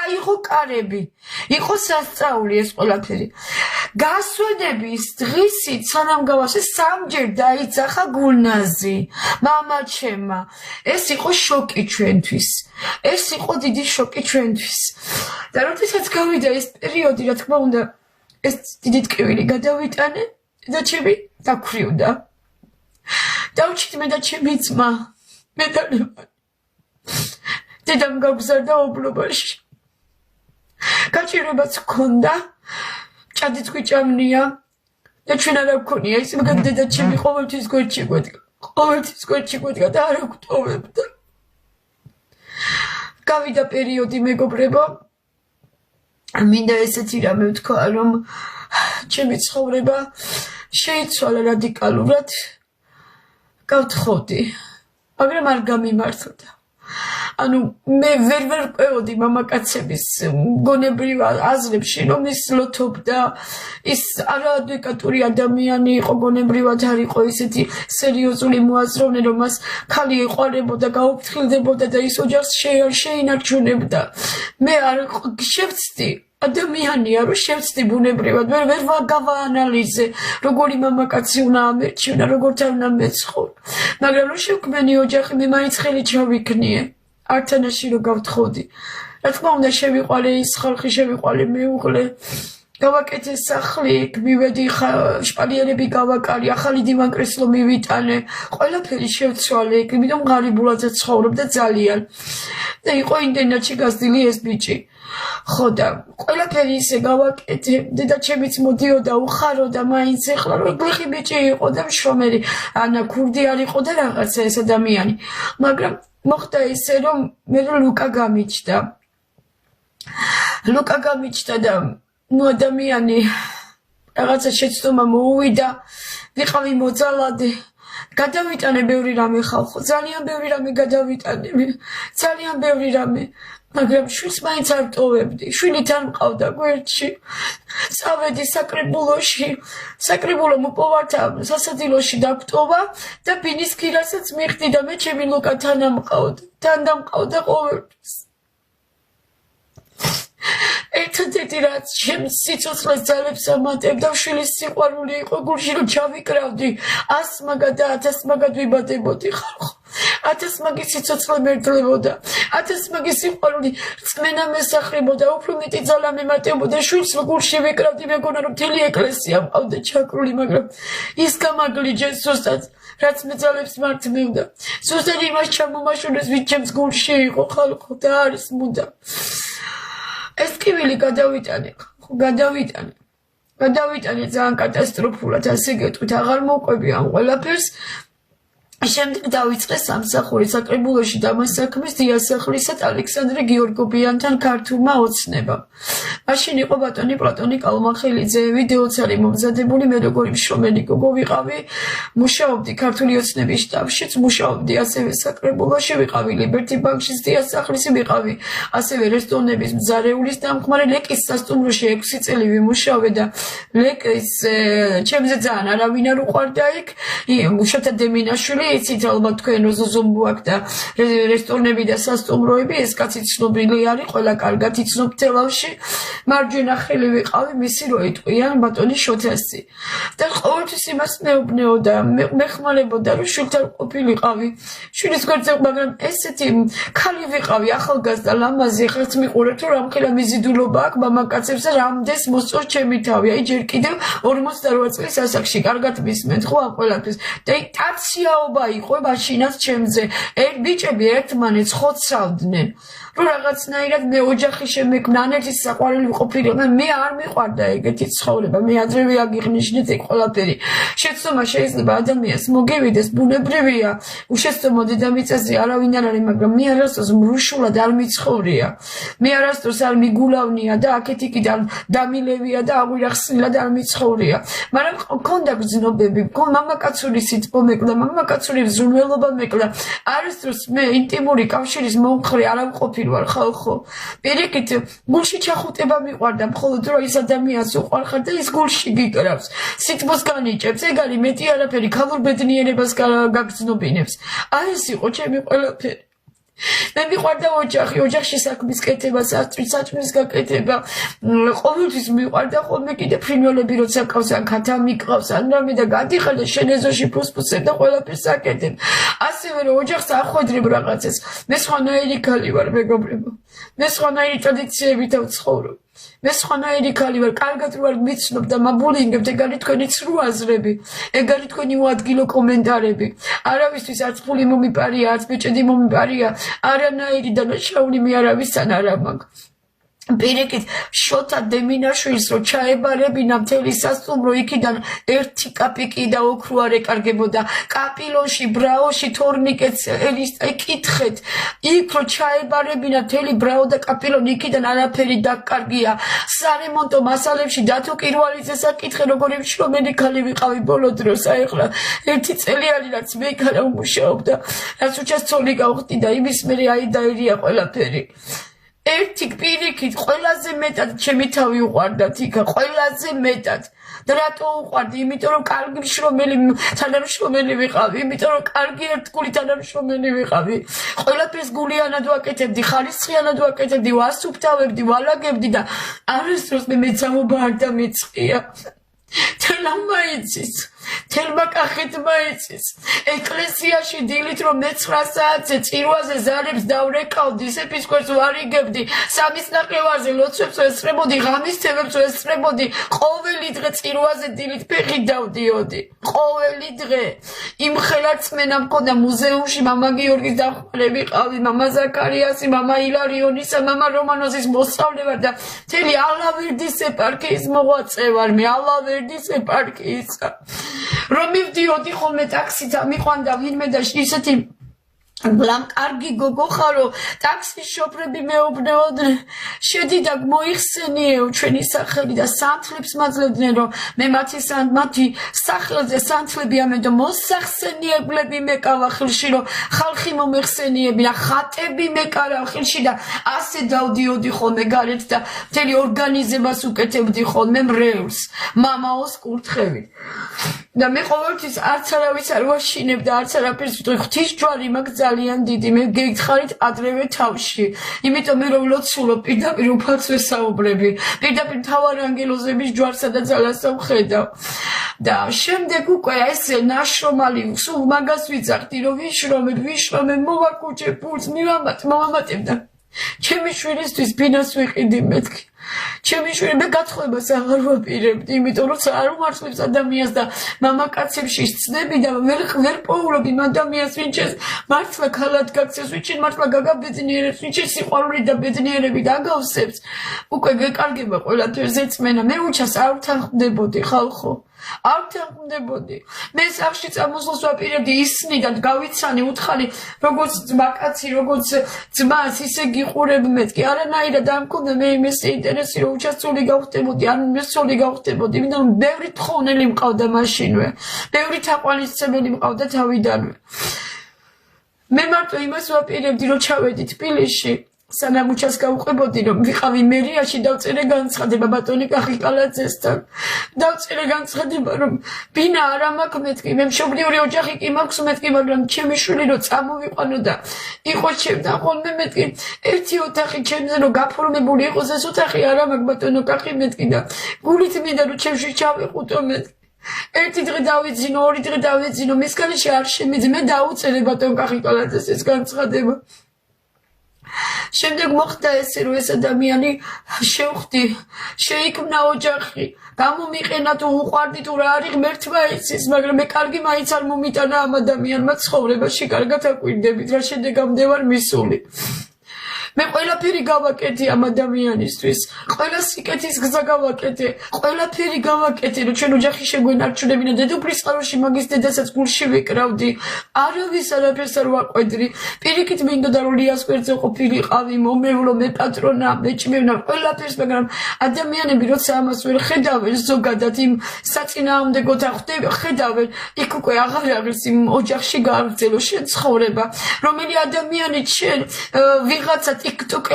გაიღო კარები, იყო სასწაული ეს ყველაფერი. Გასვენების დღისით სანამ გავასვე სამჯერ დაიძახა გულნაზი, მამაჩემა. ეს იყო შოკი ჩვენთვის. ეს იყო დიდი შოკი ჩვენთვის. და როდესაც გავიდა ეს პერიოდი, რა თქმა უნდა, ეს დიდი ტკივილი გადავიტანე და ჩემი დაქვრივდა. დავჭით მე და ჩემი ძმა, მე და ლევანი. დედამ გავგზარდა ობლობაში. გაჭირვებაც ჰქონდა, ჭადით გვიჭამნია და ჩვენ არა გვქონია ის, მაგრამ დედა ჩემი ყოველთვის გვერდში გვედგა. ყოველთვის გვერდში გვედგა და არ გვტოვებდა. გავიდა პერიოდი მეგობრებო, მინდა ესეთი რამე ვთქვა, რომ ჩემი ცხოვრება შეიცვალა რადიკალურად. გავთხოვდი, მაგრამ არ გამიმართლდა. ანუ მე ვერ ვყვეოდი მამაკაცების გონებრივ აზრებში, რომ ის ლოთობდა, ის არაადვეკატური ადამიანი იყო, გონებრივად არ იყო ისეთი სერიოზული მოაზროვნე, რომ მას ქალი ეყარებოდა, გაუფრთხილდებოდა და ის ოჯახს შეინარჩუნებდა. მე არ შევცდი ადამიანია, რომ შევცდი ბუნებრივად, ვერ გავაანალიზე, როგორი მამაკაცი უნდა ამერჩევნა, როგორც არ უნდა მეცხოვრო. მაგრამ რომ შევქმენი ოჯახი, მე მაინც ხელი ჩავიქნიე. ართანაში რომ გავთხოვდი. რა თქმა უნდა, შევიყვარე ის ხალხი, შევიყვარე მეუღლე. გავაკეთე სახლი, მივედი შპალიერები გავაკარი, ახალი დიმანკრესლო მივიტანე. ყველაფერი შევცვალე, იმიტომ ღარიბულადაც ცხოვრობდა ძალიან. და იყო ინტერნეტში გაზრდილი ეს ბიჭი. ხო და ყველაფერი ისე გავაკეთე, დედა ჩემიც მოდიოდა, უხაროდა მაინც ეხლა რომ გლეხი ბიჭი იყო და მშრომელი, ანა ქურდი არ იყო და რაღაცა ეს ადამიანი. მაგრამ მოხდა ისე, რომ მე ლუკა გამიჩნდა. ლუკა გამიჩნდა და ნუ ადამიანი რაღაცა შეცდომა მოუვიდა, ვიყავი მოძალადე. გადავიტანე ბევრი რამე ხალხო, ძალიან ბევრი რამე გადავიტანე, ძალიან ბევრი რამე. მაგრამ შვილს მაინც არ ვტოვებდი. შვილი თან მყავდა გვერდში. წავედი საკრებულოში. საკრებულო მოპოვართა სასადილოში დაგვტოვა და ბინის ქირასაც მიხდი და მე ჩემი ლუკა თან ამყავდა. თან დამყავდა ყოველთვის. ერთადერთი რაც ჩემს სიცოცხლეს ძალებს ამატებდა, შვილის სიყვარული იყო გულში, რომ ჩავიკრავდი 100 მაგად და 1000 მაგად ვიბადებოდი ხალხო. 1000 მაგის სიცოცხლე მერდლებოდა, 1000 მაგის სიყვარული რწმენა მესახლებოდა, უფრო მეტი ძალა მემატებოდა, შვილს გულში ვიკრავდი, მეგონა რომ მთელი ეკლესია მყავდა ჩაკრული, მაგრამ ის გამაგლიჯეს ზუსტად, რაც მე ძალებს მართმევდა. ზუსტად იმას ჩამომაშორეს, ვინც ჩემს გულში იყო ხალხო და არის მუდამ. ეს ტკივილი გადავიტანე ძალიან კატასტროფულად, ასე გეტყვით, აღარ მოვყვები ამ ყველაფერს. შემდეგ დავიწყე სამსახური საკრებულოში დამასაქმეს დიასახლისად ალექსანდრე გიორგობიანთან ქართულმა ოცნებამ. მაშინ იყო ბატონი პლატონი კალმახელიძე, ვიდეოც არის მომზადებული, მე როგორი მშრომელი გოგო ვიყავი, მუშაობდი ქართული ოცნების შტაბშიც, მუშაობდი ასევე საკრებულოში, ვიყავი ლიბერტი ბანკშიც დიასახლისი, ვიყავი ასევე რესტორნების მზარეულის დამხმარე, ლეკის სასტუმროში 6 წელი ვიმუშავე და ლეკის ჩემზე ძალიან არავინ არ უყვარდა იქ, მუშათა დემინაშვილი იცით ალბათ თქვენ ზოზომბუ აქ და რესტორნები და სასტუმროები, ეს კაცი ცნობილი არის, ყველა კარგად იცნობ თელავში. მარჯვენა ხელი ვიყავი მისი რო იტყვიან ბატონი შოთასი. და ყოველთვის იმას მეუბნეოდა, მეხმარებოდა რომ შვილთან ყოფილიყავი. შვილის გვერდზე, მაგრამ ესეთი ქალი ვიყავი, ახალგაზრდა ლამაზი, ეხლაც მიყურეთ რომ რამხელა მიზიდულობა აქვს მამაკაცებს და რამდენს მოსწორ ჩემი თავი. აი ჯერ კიდევ 48 წლის ასაკში კარგად მისმენთ ხო ამ ყველაფერს. და ტაციაობა იყო მაშინაც ჩემზე. ბიჭები ერთმანეთს ხოცავდნენ. რომ რაღაცნაირად მე ოჯახი შემექმნა, ანეთის საყვარელი ყოფილიყო, მე არ მიყვარდა ეგეთი ცხოვრება, მე ადრევე აგიღნიშნეთ ეგ ყველაფერი. შეცდომა შეიძლება ადამიანს მოგივიდეს, ბუნებრივია, უშეცდომო დედამიწაზე არავინ არ არის, მაგრამ მე არასდროს მრუშულად არ მიცხოვრია. მე არასდროს არ მიგულავნია და აქეთ-იქიდან დამილევია და აღვირახსნილად არ მიცხოვრია. მაგრამ მქონდა გრძნობები, მამაკაცური სიტყვა მეკლა, მამაკაცური ზრუნველობა მეკლა. არასდროს მე ინტიმური კავშირის მომხრე არ ვყოფილი ვარ ხალხო. პირიქით გულში ჩახუტება მიყვარდა, მხოლოდ რომ ის ადამიანს უყვარხარ და ის გულში გიკრავს. სიტყვას განიჭებს, ეგ არის მეტი არაფერი, ქალურ ბედნიერებას გაგრძნობინებს. აი ეს იყო ჩემი ყველაფერი. მე მიყვარდა ოჯახი, ოჯახში საქმის კეთება, საჭმლის გაკეთება. ყოველთვის მიყვარდა ხოლმე კიდე ფრინველები როცა ყავს, ან ქათა მიყავს, ან რამე და გადიხარ და შენ ეზოში ფუსფუსებ და ყველაფერს აკეთებ. ასევე რომ ოჯახს ახვედრებ რაღაცას. მე სხვანაირი ქალი ვარ, მეგობრებო. მე სხვანაირი ტრადიციებით ვცხოვრობ. მე სხვანაირი ქალი ვარ, კარგად ვარ მიცნობ და მაბულინგებთ, ეგარი თქვენი ცრუ აზრები, ეგარი თქვენი უადგილო კომენტარები. არავისთვის არც ფული მომიპარია, არც ბეჭედი მომიპარია, არანაირი დანაშაული მე არავისთან არ მაქვს. პირიქით შოთა დემინაშვილს რო ჩაებარებინა მთელი სასტუმრო იქიდან ერთი კაპიკი და ოქრო არ ეკარგებოდა კაპილონში ბრაოში თორნიკეტს ეკითხეთ იქ რო ჩაებარებინა მთელი ბრაო და კაპილონი იქიდან არაფერი დაკარგია სარემონტო მასალებში დათო კირვალიძეს აკითხე როგორი მშრომელი ქალი ვიყავი ბოლო დროს აიხლა ერთი წელიანი რაც მე იქ არა ვმუშაობდა რაც უჩასწოლი გავხდი და იმის მერე აიდაირია ყველაფერი ერთი პირიქით ყველაზე მეტად ჩემი თავი უყვარდათ იქა ყველაზე მეტად და რატო უყვარდი იმიტომ რომ კარგი მშრომელი თანამშრომელი ვიყავი იმიტომ რომ კარგი ერთგული თანამშრომელი ვიყავი ყველაფერს გულიანად ვაკეთებდი ხარისხიანად ვაკეთებდი ვასუფთავებდი ვალაგებდი და არასდროს მე მეცამობა არ დამეწყია თელმა იცის თელმა კახეთმა იცის ეკლესიაში დილით რომ მე 9 საათზე წირვაზე ზარებს დავრეკავდი სეფისკვერს ვარიგებდი 3 ნახევარზე ლოცვებს ვესწრებოდი ღამის თემებს ვესწრებოდი ყოველი დღე წირვაზე დილით ფეხით დავდიოდი ყოველი დღე იმ ხელარწმენა მქონდა მუზეუმში მამა გიორგის დახმარე ვიყავი მამა ზაქარიასი მამა ილარიონისა მამა რომანოზის მოსწავლე ვარ და მთელი ალავერდის ეპარქიის მოღვაწე ვარ მე ალავერდის ეპარქიისა რომ მივდიოდი ხოლმე ტაქსით მიყვანდა ვინმე და ისეთი ბლამ კარგი გოგო ხარო ტაქსის შოფრები მეუბნეოდნენ შედი და მოიხსენიეო ჩვენი სახელი და სანთლებს მაძლევდნენ რომ მე მათი სახელზე სანთლები ამედო მოსახსენიებლები მეკავა ხელში რომ ხალხი მომეხსენიებინა ხატები მეკარა ხელში და ასე დავდიოდი ხოლმე გარეთ და მთელი ორგანიზებას უკეთებდი ხოლმე მრევლს მამაოს კურთხევით და მე ყოველთვის არც არავის არ ვაშინებ და არც არაფერს ვიტყვი ღვთის ჯვარი მაქვს ძალიან დიდი მე გეითხარით ადრევე თავში იმიტომ მე რომ ლოცულობ პირდაპირ უფალს ვესაუბრები პირდაპირ მთავარ ანგელოზების ჯვარსა და ძალას ვხედავ და შემდეგ უკვე ესე ნაშრომალი სულ მაგას ვიძახდი რომ ვიშრომებ მოვაკუჭე პულს მივამატებ და ჩემი შვილისთვის ბინას ვიყიდი მეთქი ჩემი შვილი მე გათხოვებას აღარ ვაპირებდი იმიტომ რომ არ უმართლებს ადამიანს და მამაკაცებში ცნები და ვერ პოულობ იმ ადამიანს ვინც მართლა ქალად გაქცევს ვინც მართლა გაგაბედნიერებს ვინც სიყვარული და ბედნიერები დაგავსებს უკვე გეკარგება ყველაფერზე წმენა მე უჩას არ ვთანხმდებოდი ხალხო არ ვთანხმდებოდი მე სახში წამოსვლას ვაპირებდი ისნიდან გავიცანი უთხარი როგორც ძმაკაცი როგორც ძმას ისე გიყურებ მეთქი არანაირად არ მქონდა მე იმის ინტერესი რომ უჩასწული გავხდებოდი ან მოსწოლი გავხდებოდი იმიტომ რომ ბევრი თხოვნელი მყავდა მაშინვე ბევრი თაყვანისცემელი მყავდა თავიდანვე მე მარტო იმას ვაპირებდი რომ ჩავედი თბილისში სანამ უჩას გავყვებოდი რომ ვიყავი მერიაში დავწერე განცხადება ბატონი კახიკალაძესთან დავწერე განცხადება რომ ბინა არ მაქვს მეთქი მე მშობლიური ოჯახი კი მაქვს მეთქი მაგრამ ჩემი შვილი რომ წამოვიყვანო და იყო ჩემთან ხოლმე მეთქი ერთი ოთახი ჩემზე რომ გაფორმებული იყოს ეს ოთახი არ მაქვს ბატონო კახი მეთქი და გულით მინდა რომ ჩემში ჩავიყუტო მეთქი ერთი დღე დავიძინო ორი დღე დავიძინო მისგანში არ შემიძლია მე დაუწერე ბატონ კახიკალაძეს ეს განცხადება შემდეგ მოხდა ესე რომ ეს ადამიანი შევხვდი შეიქმნა ოჯახი გამომიყენა თუ უყვარდი თუ რა არის ღმერთმა იცის მაგრამ მე კარგი მაინც არ მომიტანა ამ ადამიანმა ცხოვრებაში კარგად აკვირდებით რა შედეგამდე ვარ მისული მე ყველაფერი გავაკეთე ამ ადამიანისთვის ყველა სიკეთის გზა გავაკეთე ყველაფერი გავაკეთე რომ ჩვენ ოჯახი შეგვენარჩუნებინა დედოფლის წყაროში მაგის დედასაც გულში ვიკრავდი არავის არაფერს არ ვაყვედრი პირიქით მინდოდა რომ ლიას კვერცხზე ყოფილიყავი მომევლო მე პატრონა მეჭმევნა ყველაფერს მაგრამ ადამიანები როცა ამას ვერ ხედავენ ზოგადად იმ საწინააღმდეგოდ ხედავენ იქ უკვე აღარ არის იმ ოჯახში გააგრძელო შენ ცხოვრება რომელი ადამიანი შენ ვიღაცა TikTok